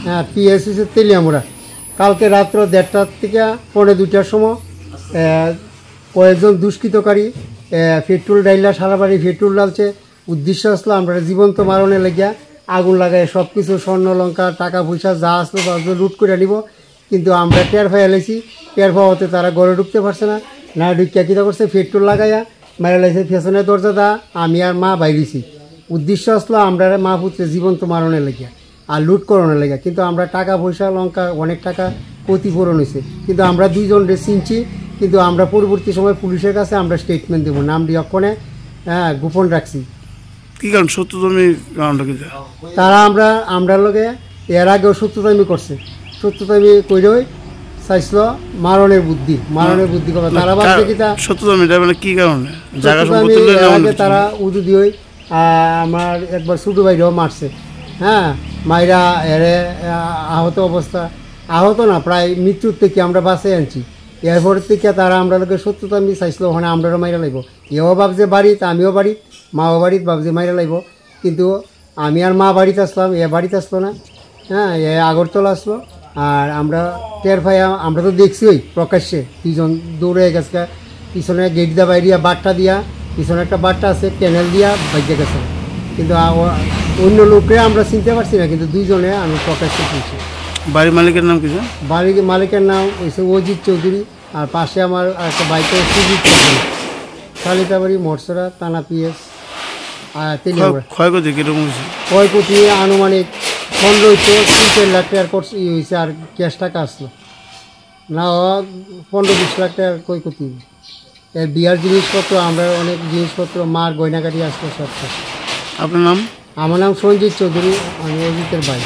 হ্যাঁ পিএসসি তেলিয়ামুড়া কালকে রাত্র 1:30 থেকে 1:45টার সময় কয়েকজন দুষ্কৃতকারী পেট্রোল ডাইলা সারা বাড়ি পেট্রোল ডালছে। উদ্দেশ্য আসলো আমরা জীবন্ত মারণে লেগিয়া আগুন লাগায় সব কিছু স্বর্ণ লঙ্কা টাকা পয়সা যা আসলো লুট করে নিব। কিন্তু আমরা টের পাই এলাইছি, টের পাওয়াতে তারা ঘরে ঢুকতে পারছে না ঢুকিয়া কীটা করছে পেট্রোল লাগাইয়া মারা লাইছে পেছনের দরজা দা। আমি আর মা বাইরেছি। উদ্দেশ্য আসলো আমরা মা পুত্রে জীবন্ত মারণে লেগিয়া আর লুট করানোর লেগে। কিন্তু আমরা টাকা পয়সা লঙ্কা অনেক টাকা ক্ষতিপূরণ হয়েছে। কিন্তু আমরা দুইজন চিনছি, কিন্তু আমরা পরবর্তী সময় পুলিশের কাছে আমরা স্টেটমেন্ট দেবো, নামটি অক্ষণে গোপন রাখছি। কি কারণ সত্যতামি কারণটা কি? তারা আমরা লগে এর আগেও সত্যতামি করছে, সত্যতামি কইরই চাইছিল মারণের বুদ্ধি করবে। তারা ভাবছে কি সত্যতামিটা মানে কি কারণে? তারা উদু দিয়ে আমার একবার ছোটো ভাইরাও মারছে। হ্যাঁ মাইরা এরে আহত না প্রায় মৃত্যুর থেকে আমরা বাঁচিয়ে আনছি। এরপর থেকে তারা আমরা লোকের সত্যতামি চাইছিল ওখানে আমরাও মাইরা লাগবো। এও ভাবছে বাড়িতে, আমিও বাড়িত, মাও বাড়িতে ভাবছে মাইরা লাগবো। কিন্তু আমি আর মা বাড়িতে আসলাম, এ বাড়িতে আসলো না। হ্যাঁ এ আগরতলা আসলো। আর আমরা টের পাই, আমরা তো দেখছি ওই প্রকাশ্যে দুজন দৌড়ে গেছে পিছনে গেট দিয়া বাইরিয়া বাট্টা দিয়া, পিছনে একটা বাট্টা আছে ক্যানেল দিয়া বাইকে গেছে। কিন্তু অন্য লোকরে আমরা চিনতে পারছি না, কিন্তু দুইজনে আমি প্রকাশ্যে চিনছি। বাড়ির মালিকের নাম কি? বাড়ির মালিকের নাম হয়েছে অজিত চৌধুরী। আর পাশে আমার একটা বাইকে সুজিত চৌধুরী, শালিতাবাড়ি মরসরা থানা পিএস ক্ষয়ক্ষতি কীরকম হয়েছে? ক্ষয়ক্ষতি আনুমানিক 15-20 লাখ টাকার হয়েছে। আর ক্যাশ টাকা আসলো না 15-20 লাখ টাকার ক্ষয়ক্ষতি। এর বিয়ার জিনিসপত্র, আমরা অনেক জিনিসপত্র, মার গয়নাগাড়ি আসলো সব। আপনার নাম? আমার নাম সঞ্জিত চৌধুরী, আমি অজিতের ভাই।